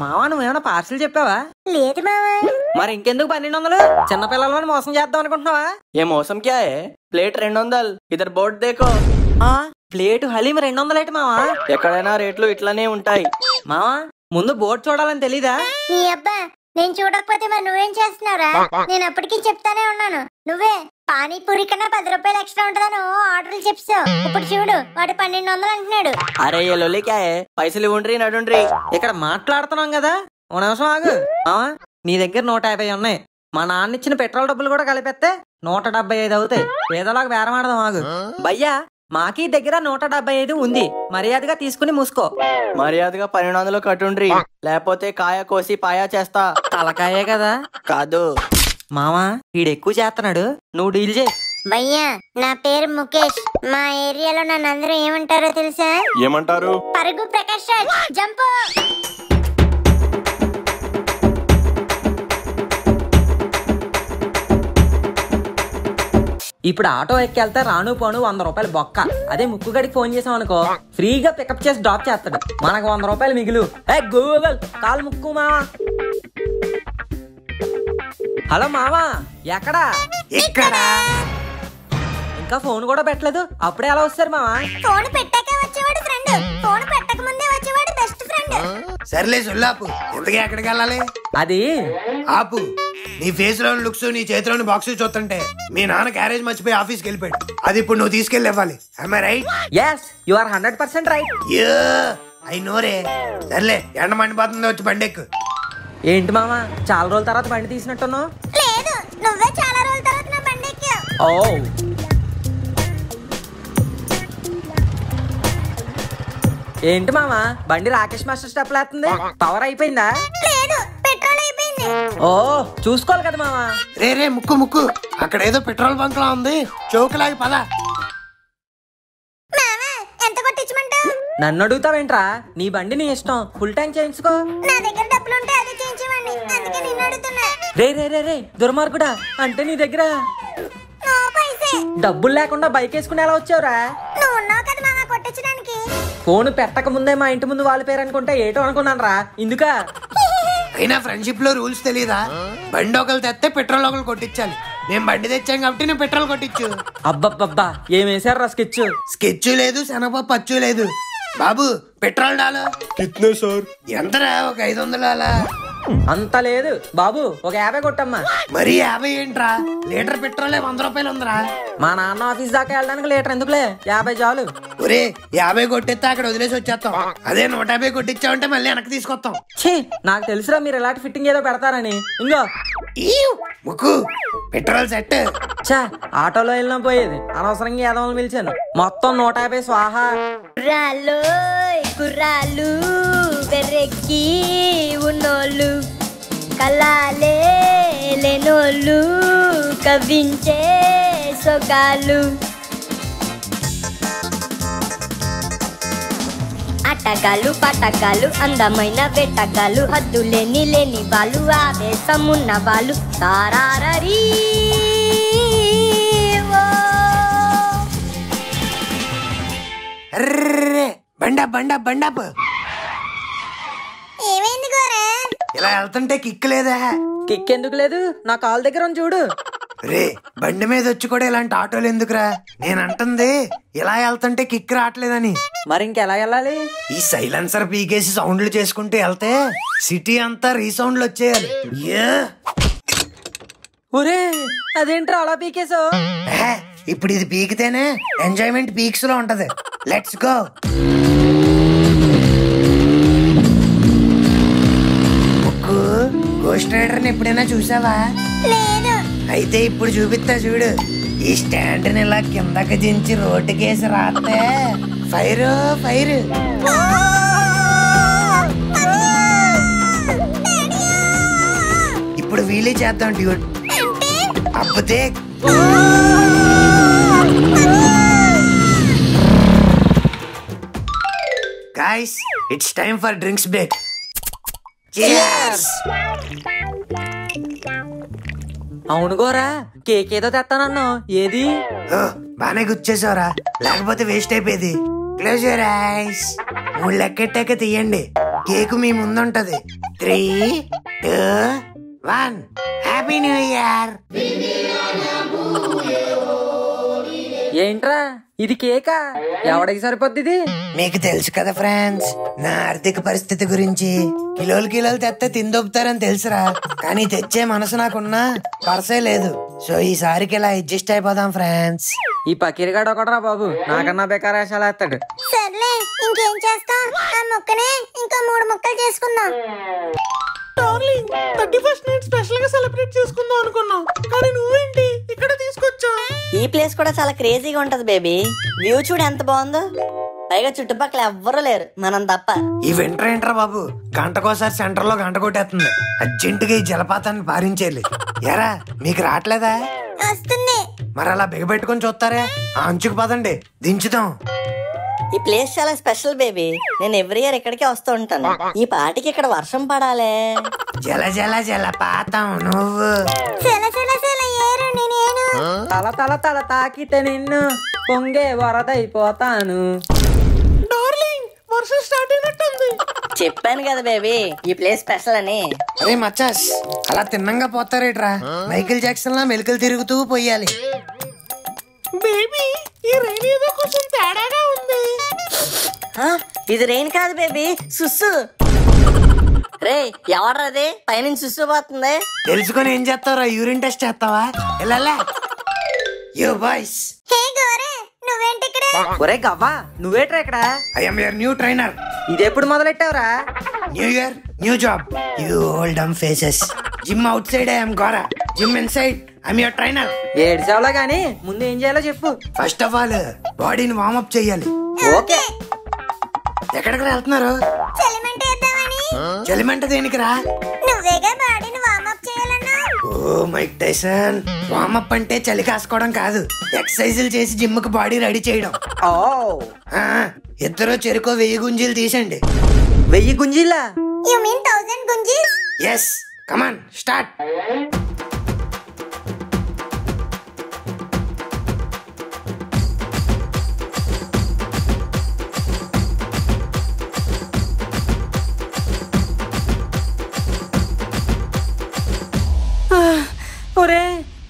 మావా నువ్వేమైనా పార్సిల్ చెప్పావా? లేదు మామా. మరి ఇంకెందుకు 1200? చిన్నపిల్లలని మోసం చేద్దాం అనుకుంటున్నావా? ఏ మోసం క్యా హే? ప్లేట్ 200. ఇద్దరు బోర్డు దేకో. ప్లేటు హలీం 200 ఏంటి మావా? ఎక్కడైనా రేట్లు ఇట్లానే ఉంటాయి మావా. ముందు బోర్డు చూడాలని తెలీదా? నీ అబ్బా, నేను చూడకపోతే మరి నువ్వేం చేస్తున్నారా? నేను అప్పటికీ చెప్తానే ఉన్నాను, నువ్వే పానీపూరి కన్నా 10 రూపాయలు ఎక్స్ట్రా ఉంటుందని ఆర్డర్లు చెప్పావు. ఇప్పుడు చూడు వాడు 1200 అంటున్నాడు. అరే ఏ లొల్లి క్యా హే? పైసలు ఇవ్వండ్రి నడుండ్రి. ఇక్కడ మాట్లాడుతున్నాం కదా, ఓ నిమిషం ఆగు. నీ దగ్గర 150 ఉన్నాయి, మా నాన్న ఇచ్చిన పెట్రోల్ డబ్బులు కూడా కలిపేస్తే 175 అవుతాయి. ఏదోలాగా బేరం ఆడదాం ఆగు. భయ్యా మాకీ దగ్గర 175 ఉంది. మర్యాదగా తీసుకుని మూసుకో. మర్యాదగా 1200 కట్టుండ్రి, లేకపోతే కాయ కోసి పాయా చేస్తా. తలకాయే కదా. కాదు మామా వీడెక్కువ చేస్తున్నాడు, నువ్వు డీల్ చేయి. భయ్యా నా పేరు ముఖేష్. మా ఏరియాలో నన్ను అందరూ ఏమంటారో తెలుసా? ఏమంటారు? పరుగు ప్రకాష్ రాజ్ జంప్. ఇప్పుడు ఆటో ఎక్కెళ్తే రాను పోను 100 రూపాయలు బొక్క. అదే ముక్కుగడికి ఫోన్ చేసాం అనుకో, ఫ్రీగా పికప్ చేసి డ్రాప్ చేస్తాడు. మనకు 100 రూపాయలు మిగులు. గూగుల్ కాల్ ముక్కు మావా. హలో మావా, ఎక్కడా? ఇక్కడ ఇంకా ఫోన్ కూడా పెట్టలేదు, అప్పుడే ఎలా వస్తారు మావా? ఫోన్ పెట్టాకే వచ్చేవాడు ఫ్రెండ్, ఫోన్ పెట్టక ముందే వచ్చేవాడు బెస్ట్ ఫ్రెండ్. సర్లే సుల్లాపు, ఇంతకీ ఎక్కడికి వెళ్ళాలి? అది ఆపు. నీ ఫేస్ లోని లుక్స్, నీ చేతిలోని బాక్స్ చూస్తుంటే మీ నాన్న క్యారేజ్ మర్చిపోయి ఆఫీస్కి వెళ్ళిపోయాడు. అది ఇప్పుడు నువ్వు తీసుకెళ్ళి ఇవ్వాలి. Am I right? Yes, you are 100% right. I know రే. సర్లే, ఎండ మండిపోతుంది, వచ్చి బండి ఎక్కు. ఏంటి మావా చాలా రోజుల తర్వాత బండి తీసినట్టున్నావు? లేదు, నువ్వే చాలా రోజుల తర్వాత నా బండి ఎక్కావు. ఓ ఏంటి మామా బండి రాకేష్ మాస్టర్ స్టెప్ లేస్తుంది? పవర్ అయిపోయిందా? లేదు, పెట్రోల్ అయిపోయింది. ఓ చూసుకోవాలి కదా మామా. రే ముక్కు ముక్కు, అక్కడ ఏదో పెట్రోల్ బంక్ లా ఉంది, చౌకలాగి పద. మామా ఎంత కొట్టించమంటావు? నన్ను అడుగుతావేంట్రా? నీ బండి నీ ఇష్టం, ఫుల్ ట్యాంక్ చేయించుకో. నా దగ్గర డబ్బులు ఉంటే అదే చేయించేవాడిని, అందుకే నిన్ను అడుగుతున్నా. రే దుర్మార్గుడా, అంటే నీ దగ్గర నో పైసే. డబ్బులు లేకుండా బైక్ వేసుకుని ఎలా వచ్చావురా? నువ్వు ఉన్నావు కదా మామా కొట్టించడానికి. ఫోన్ పెట్టక ముందే మా ఇంటి ముందు వాళ్ళ పేరు అనుకుంటే ఏటో అనుకున్నాను రా. ఇందుక అయినా ఫ్రెండ్షిప్ లో రూల్స్ తెలీదా? బండి ఒకరు తెస్తే పెట్రోల్ ఒకరు కొట్టించాలి. నేను బండి తెచ్చాం కాబట్టి నేను పెట్రోల్ కొట్టించు. అబ్బబ్బబ్బా ఏం వేసారు రా స్కెచ్? స్కెచ్ లేదు, శనగపప్పు అచ్చు లేదు. బాబు పెట్రోల్ డాలు. కిత్నే సార్? ఎంతరా? ఒక 500 అలా. అంత లేదు బాబు, ఒక 50 కొట్టమ్మా. మరి 50 ఏంట్రా? లీటర్ పెట్రోలే 100 రూపాయలు ఉందిరా. మా నాన్న ఆఫీస్ దాకా వెళ్ళడానికి లీటర్ ఎందుకులే, 50 చాలు. ఒరే 50 కొట్టిస్తే అక్కడ వదిలేసి వచ్చేస్తాం. అదే 150 కొట్టించావంటే మళ్ళీ వెనక్కి తీసుకొస్తాం. ఛీ, నాకు తెలుసురా మీరు ఎలాంటి ఫిట్టింగ్ ఏదో పెడతారని. ఇంకో ముక్కు పెట్రోల్ సెట్. చా ఆటోలో వెళ్ళినా పోయేది, అనవసరంగా ఏదోని పిలిచాను. మొత్తం 150 స్వాహా. కుర్రాలు బెర్రెక్కి ఉన్నోళ్ళు, కలాలే లేనోళ్ళు, కవ్వించే సొగాలు. అటగాలు పటగాలు, అందమైన వెటగాలు, హద్దులేని లేని వాళ్ళు, ఆవేశమున్న వాళ్ళు. తారారీ బండాపు. ఏమైంది గోరే? ఇలా వెళ్తుంటే కిక్ లేదా? కిక్ ఎందుకు లేదు? నా కాల్ దగ్గర ఉంది చూడు. రే బండి మీద వచ్చి కూడా ఇలాంటి ఆటోలు ఎందుకురా? నేనంటుంది ఇలా వెళ్తుంటే కిక్ రావట్లేదని. మరి ఇంకెలా వెళ్ళాలి? ఈ సైలెన్సర్ పీకేసి సౌండ్లు చేసుకుంటూ వెళ్తే సిటీ అంతా రీసౌండ్లు వచ్చేయాలి. ఒరే అదేంట్రా అలా పీకేసో? ఇప్పుడు ఇది పీకితేనే ఎంజాయ్మెంట్ పీక్స్ లో ఉంటది. Let's go. గోస్ట్ రైడర్ ని ఎప్పుడైనా చూసావా? లేదు. అయితే ఇప్పుడు చూపిస్తా చూడు. ఈ స్టాండ్ ని ఇలా కిందకి దించి రోడ్డుకేసి రాస్తే ఫైర్ ఫైర్. ఇప్పుడు వీలీ చేద్దాం duet. అప్పుతే guys, it's time for drinks break. Cheers. అవును గోరా, కేక్ ఏదో తెస్తానన్నా, ఏది? బానే గుచ్చేసావురా, లేకపోతే వేస్ట్ అయిపోయేది. Close your eyes. 3 లెక్కెట్టాక తీయండి. కేక్ మీ ముందుంటది. 3, 2, 1. Happy new year. ఏంట్రా ఇది కేకా? ఎవడికి సరిపోద్ది ఇది? మీకు తెలుసు కదా ఫ్రెండ్స్, నా ఆర్థిక పరిస్థితి గురించి. కిలోలు తెస్తే తిందొప్పుతారని తెలుసురా, కానీ తెచ్చే మనసు నాకున్నా పర్సే లేదు. సో ఈసారికి ఇలా అడ్జస్ట్ అయిపోదాం ఫ్రెండ్స్. ఈ పకీరిగాడు ఒకడరా బాబు, నాకన్నా బేకారేషాలు వేస్తాడు. సర్లే ఇంకేం చేస్తాం, ఆ ముక్కనే ఇంకా 3 ముక్కలు చేసుకుందాం. 31st నైట్ స్పెషల్ గా సెలబ్రేట్ చేసుకుందాం అనుకున్నాం, కానీ నువ్వేంటి ఇక్కడ తీసుకొచ్చా. ఈ ప్లేస్ కూడా చాలా క్రేజీగా ఉంటది బేబీ. వ్యూ చూడు ఎంత బాగుందో. పైగా చుట్టుపక్కల ఎవ్వరూ లేరు, మనం తప్ప. ఈ వింటర్ ఏంట్రా బాబు, గంటకోసారి సెంటర్ లో గంట కొట్టేస్తుంది. అర్జెంటుగా ఈ జలపాతాన్ని పారించేయాలి. ఎరా మీకు రావట్లేదా? వస్తుంది. మరి అలా బిగబెట్టుకుని చూస్తారే, ఆ అంచుకు పదండి దించుదాం. ఈ ప్లేస్ చాలా స్పెషల్ బేబీ. నేను ఎవ్రీ ఇయర్ ఇక్కడికే వస్తూ ఉంటాను. ఈ పాటికి ఇక్కడ వర్షం పడాలే. జల జల జలపాతం నువ్వు. సెల సెల సెల ఏరు నేను. తల తల తల తాకితే నిన్ను పొంగే వరదైపోతాను. డార్లింగ్ వర్షం స్టార్ట్ అయినట్టుంది. చెప్పాను కదా బేబీ, ఈ ప్లేస్ స్పెషల్ అని. అరే మచ్చాస్, అలా తిన్నంగా పోతారేట్రా? మైకిల్ జాక్సన్ లా మెలికలు తిరుగుతూ పోయాలి. బేబీ ఈ రైన్ ఏదో కొంచెం తేడాగా ఉంది. ఇది రెయిన్ కాదు బేబీ, సుస్సు. రే ఎవడ్రది పైనుంచి సుస్సు పోతుంది? తెలుసుకొని ఏం చేస్తావురా? యూరిన్ టెస్ట్ చేస్తావా? ఇలా యో బాయ్స్. హే గోరే, నువ్వేంటి ఇక్కడ? ఒరే గవ్వా, నువ్వేట్రా ఇక్కడ? I am your new trainer. ఇదెప్పుడు మొదలెట్టావురా? New year new job. You old dumb faces. Gym outside I am Gora, gym inside I am your trainer. ఏడ్చావులా గానీ ముందు ఏం చేయాలో చెప్పు. ఫస్ట్ ఆఫ్ ఆల్ బాడీని వార్మప్ చేయాలి. ఓకే. ఎక్కడికి వెళ్తున్నారు? చలిమంట వేద్దామని. చలిమంట దేనికిరా? నువ్వేగా బాడీని వార్మప్ చేయాలన్నా. ఓ మైక్ టైసన్, వార్మప్ అంటే చలి కాసుకోవడం కాదు, ఎక్సర్సైజులు చేసి జిమ్ కు బాడీ రెడీ చేయడం. ఓ ఆ, ఇద్దరు చెరుకో 1000 గుంజీలు తీసండి. 1000 గుంజీలా? యు మీన్ 1000 గుంజీస్? Yes, come on start. ఒరే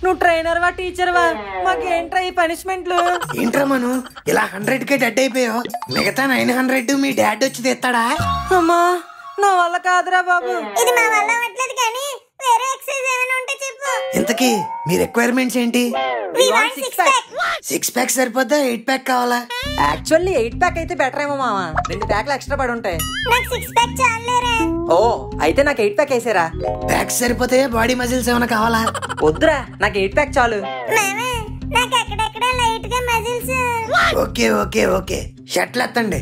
నువ్వు ట్రైనర్ వా టీచర్ వా, మాకేంట్రా ఈ పనిష్మెంట్లు? ఏంట్రా మను ఇలా 100కే డెడ్ అయిపోయావు? మిగతా 900 మీ డాడ్ వచ్చి తెస్తాడా? అమ్మా నా వల్ల కాదురా బాబు. ఇది మా వల్ల అవ్వట్లేదు కానీ వేరే ఎక్సర్సైజ్ ఏమైనా ఉంటే చెప్పు. ఇంతకీ మీ రిక్వైర్మెంట్స్ ఏంటి? We want 6 pack. 6 ప్యాక్ సరిపోద్దా? 8 ప్యాక్ కావాలా? యాక్చువల్లీ 8 ప్యాక్ అయితే బెటర్ ఏమో మావా, 2 ప్యాక్లు ఎక్స్ట్రా పడి ఉంటాయి. నాకు 6 pack చాలేరా. ఓ అయితే నాకు 8 ప్యాక్ వేసారా? ప్యాక్స్ సరిపోతే బాడీ మజిల్స్ ఏమైనా కావాలా? వద్దురా, నాకు 8 ప్యాక్ చాలు. మామా నాకు అక్కడక్కడ లైట్ గా మజిల్స్. ఓకే ఓకే ఓకే, షర్ట్లు ఎత్తండి.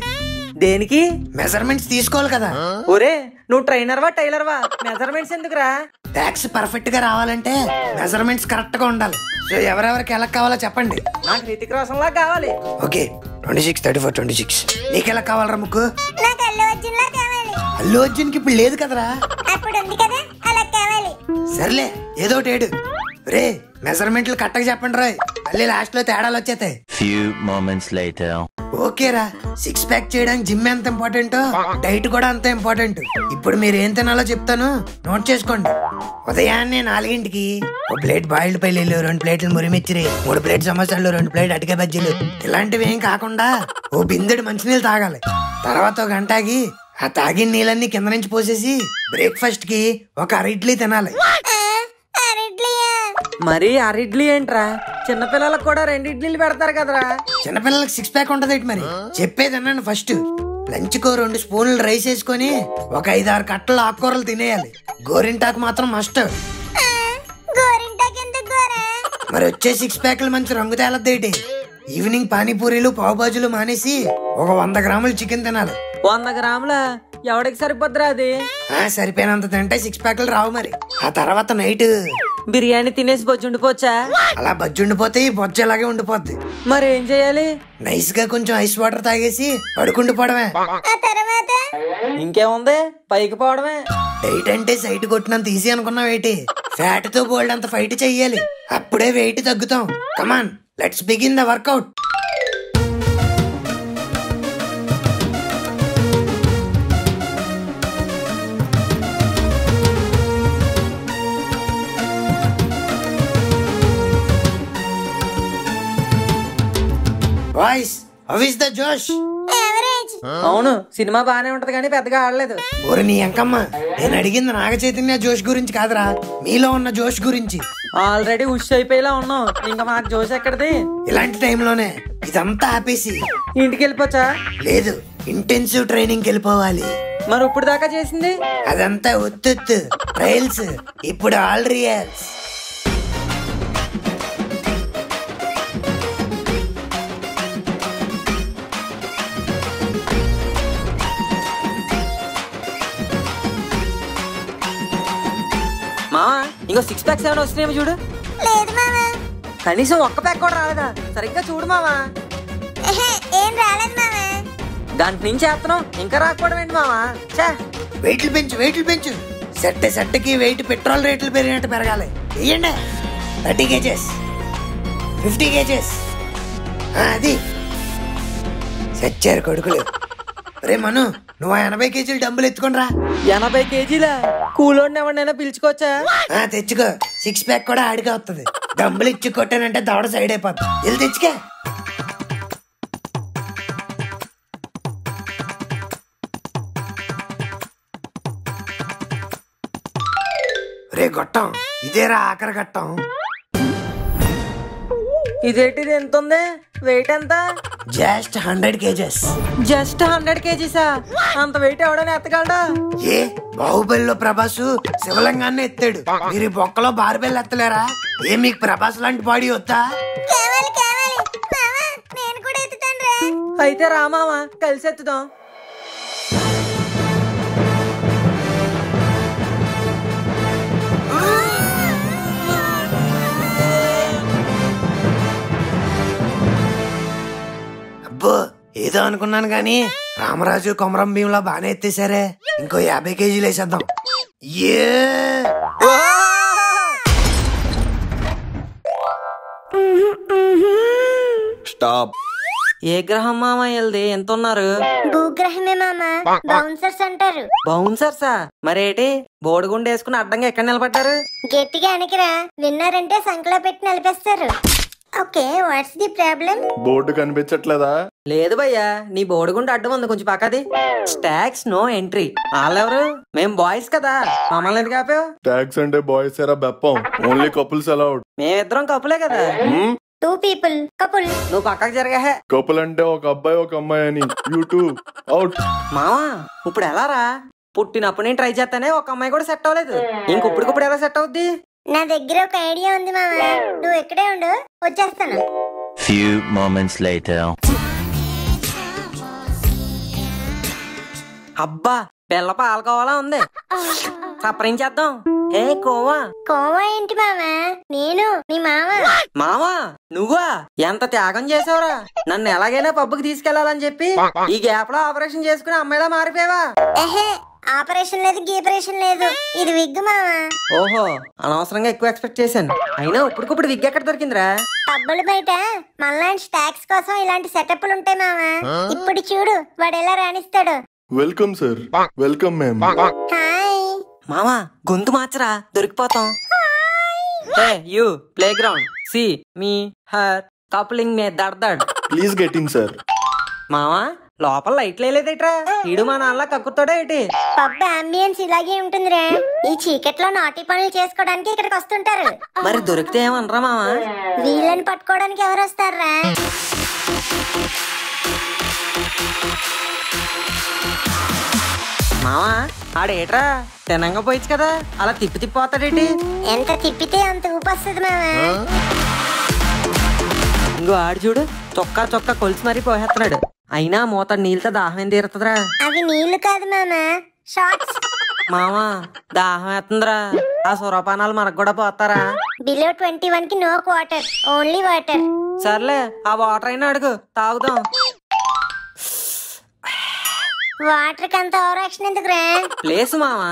దేనికి? మెజర్మెంట్స్ తీసుకోవాలి కదా. ఒరే నువ్వు ట్రైనర్ వా టైలర్ వా, మెజర్మెంట్స్ ఎందుకురా? ప్యాక్స్ పర్ఫెక్ట్ గా రావాలంటే మెజర్మెంట్స్ కరెక్ట్ గా ఉండాలి. సో ఎవరెవరికి ఎలా కావాలో చెప్పండి. నాకు రితిక్ రోషన్ లా కావాలి. ఓకే 26 34 26. నీకెలా కావాలరా ముక్కు? నాకు అల్లు అర్జున్ లా కావాలి. అల్లు అర్జున్ కి ఇప్పుడు లేదు కదరా. అప్పుడు ఉంది కదా, అలా కావాలి. సర్లే ఏదో ఒకటి ఏడు. రే మెజర్మెంట్లు కరెక్ట్ గా చెప్పండి రాయ్, మళ్ళీ లాస్ట్ లో తేడాలు వచ్చేతాయి. Few moments later. ఓకేరా, 6 ప్యాక్ చేయడానికి జిమ్ ఎంత ఇంపార్టెంటో డైట్ కూడా అంత ఇంపార్టెంట్. ఇప్పుడు మీరు ఏం తినాలో చెప్తాను, నోట్ చేసుకోండి. ఉదయాన్నే 4ంటికి 1 ప్లేట్ బాయిల్డ్ పల్లీలు, 2 ప్లేట్లు మురిమిచ్చిరి, 3 ప్లేట్ సమోసాలు, 2 ప్లేట్ అటికే బజ్జీలు. ఇలాంటివి ఏం కాకుండా ఓ బిందెడు మంచినీళ్ళు తాగాలి. తర్వాత 1 గంట ఆగి ఆ తాగిన నీళ్ళన్నీ కింద నుంచి పోసేసి బ్రేక్ఫాస్ట్ కి 1 అర ఇడ్లీ తినాలి. అరడ్లియా? మరి 6 ఇడ్లీ ఏంట్రా? చిన్నపిల్లలకు కూడా 2 ఇడ్లీలు పెడతారు కదరా. చిన్నపిల్లలకి 6 ప్యాక్ ఉంటది మరి. చెప్పేది అన్నాను. ఫస్ట్ లంచ్ కో 2 స్పూన్లు రైస్ వేసుకొని 1 5-6 కట్టలు ఆకుకూరలు తినేయాలి. గోరింటాకు మాత్రం మస్ట్. గోరింటాకు ఎందుకు గోరా? మరి వచ్చే 6 ప్యాక్లు మంచి రంగు తేలద్దేటి. ఈవినింగ్ పానీపూరీలు పావుబాజులు మానేసి 100 గ్రాములు చికెన్ తినాలి. 100 గ్రాముల ఎవడికి సరిపోద్దురా అది? సరిపోయినంత తింటే 6 ప్యాక్లు రావు మరి. ఆ తర్వాత నైట్ బిర్యానీ తినేసి బొజ్జు ఉండిపోవచ్చా? అలా బజ్జి ఉండిపోతే ఈ బొజ్జు అలాగే ఉండిపోద్ది. మరి ఏం చేయాలి? నైస్ గా కొంచెం ఐస్ వాటర్ తాగేసి పడుకుండిపోవడమే. ఆ తర్వాత ఇంకేముంది, పైకి పోవడమే. డైట్ అంటే సైట్ కొట్టినంత ఈజీ అనుకున్నావేటి? ఫ్యాట్ తో బోల్డ్ అంత ఫైట్ చెయ్యాలి, అప్పుడే వెయిట్ తగ్గుతాం. Come on let's begin the workout. Boys, how is the జోష్? యావరేజ్. అవును, సినిమా బానే ఉంటది కానీ పెద్దగా ఆడలేదు. ఓరి నీ అంకమ్మ, నేను అడిగింది నాగ చైతన్య జోష్ గురించి కాదురా, మీలో ఉన్న జోష్ గురించి. ఆల్రెడీ ఉష్ అయిపోయేలా ఉన్నాం, ఇంకా మాకు జోష్ ఎక్కడిది? ఇలాంటి టైంలోనే ఇదంతా ఆపేసి ఇంటికి వెళ్ళిపోవచ్చా? లేదు, ఇంటెన్సివ్ ట్రైనింగ్ వెళ్ళిపోవాలి. మరి ఇప్పుడు దాకా చేసింది అదంతా ఒత్తు ట్రయల్స్, ఇప్పుడు ఆల్ రియల్స్. ఇదిగో 6 ప్యాక్స్ ఏమైనా వస్తున్నాయేమో చూడు. లేదు మామా. కనీసం ఒక్క ప్యాక్ కూడా రాలేదా? సరిగ్గా చూడు మావా. ఏం రాలేదు మామా. దాంట్ నుంచి వేస్తున్నావు ఇంకా రాకపోవడం ఏంటి మావా? వెయిట్లు పెంచు. సెట్కి వెయిట్ పెట్రోల్ రేట్లు పెరిగినట్టు పెరగాలి. ఇయ్యండి 30 kgs 50 kgs. అది సచ్చారు కొడుకులు. రే మను, నువ్వు 80 kg డబ్బులు ఎత్తుకొని రా. 80 kgలా? కూలోడిని ఎవరినైనా పిలుచుకోవచ్చా? తెచ్చుకో. 6 ప్యాక్ కూడా ఆడిగా వస్తుంది. డబ్బులు ఇచ్చి కొట్టానంటే దవడ సైడ్ అయిపోతుంది. వెళ్ళి తెచ్చుకో. రే గొట్టం, ఇదేరా ఆఖరి గట్టం. ఇదేంటిది ఎంత ఉంది? వెయిట్ ఎంత? Just 100 kgs. జస్ట్ 100 kgsా? అంత వెయిట్ ఎవడని ఎత్తగలడా? ఏ బాహుబలిలో ప్రభాసు శివలింగాన్ని ఎత్తాడు. మీరు ఈ బొక్కలో బార్బెల్ ఎత్తలేరా? ఏ మీకు ప్రభాస్ లాంటి బాడీ వద్దా? నేను కూడా ఎత్తుతాను. అయితే రా మావా, కలిసి ఎత్తుదాం. అబ్బో, ఏదో అనుకున్నాను గాని రామరాజు కొమరం భీంలా బానే ఎత్తేసారే. ఇంకో 50 kg వేసేద్దాం. స్టాప్. ఏ గ్రహం మామ వెళ్ది? ఎంత ఉన్నారు? భూగ్రహమే మామా. బౌన్సర్స్ అంటారు. బౌన్సర్సా? మరేటి బోడిగుండు వేసుకుని అడ్డంగా ఎక్కడ నిలబడ్డారు? గట్టిగా అనికిరా, విన్నారంటే సంకలో పెట్టి నిలిపేస్తారు. Okay, what's the problem? Board కనిపించట్లేదా? లేదు భయ్యా, నీ బోడిగుండు అడ్డం ఉంది, కొంచెం పక్కది. Stocks no entry. వాళ్ళెవరు? మేం బాయ్స్ కదా, మమ్మల్ని ఎందుకు ఆపావు? ట్యాక్స్ అంటే బాయ్స్ ఎరా బెప్పం. Only couples allowed. మేమిద్దరం కపులే కదా. 2 people కపుల్. నువ్వు పక్కకు జరగా. కపుల్ అంటే ఒక అబ్బాయి ఒక అమ్మాయి అని. You two out. మావా ఇప్పుడు ఎలా రా? పుట్టినప్పుడు నేను ట్రై చేస్తానే ఒక అమ్మాయి కూడా సెట్ అవ్వలేదు, ఇంకొప్పుడు ఎలా సెట్ అవుద్ది? నా దగ్గర ఒక ఐడియా ఉంది మామా. నువ్వు ఇక్కడే ఉండు, వచ్చేస్తాను. Few moments later. అబ్బా, పిల్ల పాలకోవాలా ఉంది. సపరించేద్దాం. ఏ కోవా? కోవా ఏంటి మామా? నేను నీ మామ. మావా నువ్వా? ఎంత త్యాగం చేసావురా. నన్ను ఎలాగైనా పబ్బుకి తీసుకెళ్లాలని చెప్పి ఈ గ్యాప్ లో ఆపరేషన్ చేసుకుని అమ్మాయిలా మారిపోయావా? ఏహే, ఆపరేషన్ లేదు, గీపరేషన్ లేదు. ఇది విగ్ మామా. ఓహో, అనవసరంగా ఎక్కువ ఎక్స్పెక్ట్ చేశాను. అయినా ఇప్పటికప్పుడు విగ్ ఎక్కడ దొరికిందిరా? పబ్బులు బయట మనలాంటి స్టాక్స్ కోసం ఇలాంటి సెటప్లు ఉంటాయి మామా. ఇప్పుడు చూడు వాడు ఎలా రాణిస్తాడు. Welcome sir. Welcome ma'am. Hi మామా, గొంతు మార్చరా, దొరికిపోతాం. Hey you, playground, see me her కప్లింగ్ మే దర్దడ్. Please get in sir. మామా లోపల లైట్లు వేయలేదేట్రా? ఈడు మా నాన్న కక్కుతాడా ఏంటి? పబ్ అంబియన్స్ ఇలాగే ఉంటుందిరా. ఈ చీకట్లో నాటి పనులు చేసుకోవడానికి ఇక్కడికి వస్తుంటారు. మరి దొరికితే ఏమనరా మామా? వీళ్ళని పట్టుకోవడానికి ఎవరు వస్తారా? మామా ఆడేట్రా తినంగా పోయిచ్చు కదా, అలా తిప్పిపోతాడేటి? ఎంత తిప్పితే అంత ఊపి వస్తుంది మామా. ఇంకో ఆడు చూడు, చొక్కా కొలిసి మరీ పోసేస్తున్నాడు. అయినా మూత నీళ్ళతో దాహం ఏం తీరుతుందిరా? అవి నీళ్లు కాదు మామా, షార్ట్స్. మామా దాహం వేస్తుందిరా, ఆ సురపానాలు మనకు కూడా పోతారా? బిలో 21 కి నో వాటర్, ఓన్లీ వాటర్. సర్లే, ఆ వాటర్ అయినా అడుగు, తాగుదాం. వాటర్ కి అంత ఓవర్ యాక్షన్ ఎందుకురా? ప్లేస్ మామా,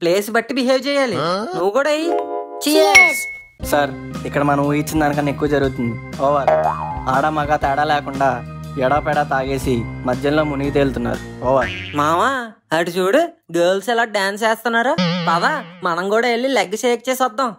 ప్లేస్ బట్టి బిహేవ్ చేయాలి. నువ్వు కూడా సార్, ఇక్కడ మనం ఊహించిన దానికన్నా ఎక్కువ జరుగుతుంది. ఓవర్. ఆడ మగ తేడా లేకుండా ఎడాపెడా తాగేసి మధ్యలో మునిగి తేలుతున్నారు. ఓవర్. మామా అటు చూడు, గర్ల్స్ ఎలా డాన్స్ చేస్తున్నారు. బాబా మనం కూడా వెళ్ళి లెగ్ షేక్ చేసి వద్దాం.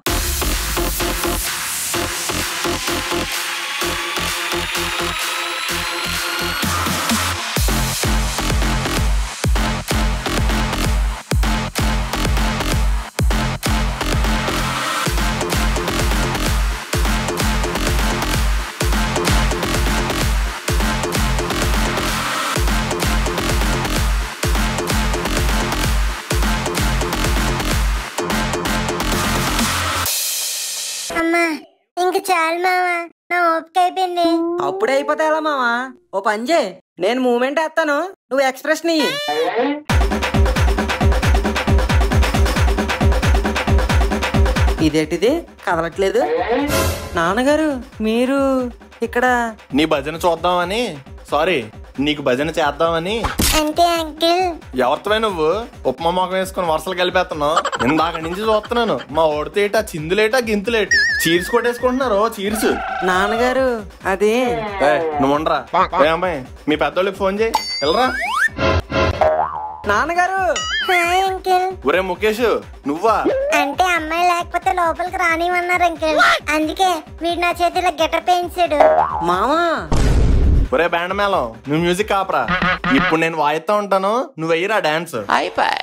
అమ్మా ఇంక చాలు మావా, నా ఓపిక అయిపోయింది. అప్పుడే అయిపోతే ఎలా మామా? ఓ పని చేయి, నేను మూమెంట్ వేస్తాను, నువ్వు ఎక్స్ప్రెషన్ ఇయ్యి. ఇదేంటిది కదలట్లేదు? నాన్నగారు మీరు ఇక్కడ? నీ భజన చూద్దామని, సారీ నీకు భజన చేద్దామని. అంటే అంకిల్ ఎవరితో నువ్వు ఉప్మా మొఖం వేసుకుని వరుసలు కలిపేస్తున్నావు? ఇందాక నుంచి చూస్తున్నాను. మా ఓడితేటా చిందులేటా గింతులేటి చీర్స్ కొట్టేసుకుంటున్నారు. చీర్స్ నాన్నగారు అది నువ్వు ఉండరా. అమ్మాయి మీ పెద్దోళ్ళకి ఫోన్ చేయి, వెళ్ళరా. నాన్నగారు. Hi uncle. ఒరే ముఖేష్ నువ్వా? అంటే అమ్మాయి లేకపోతే లోపలికి రానివన్నారు అంకిల్, అందుకే వీడు నా చేతిలో గెటర్ పెయించాడు. మామా. ఒరే బ్యాండ్ మేళం నువ్వు మ్యూజిక్ ఆపరా. ఇప్పుడు నేను వాయిస్తా ఉంటాను, నువ్వు వెయ్యరా డాన్స్. అయిపోయి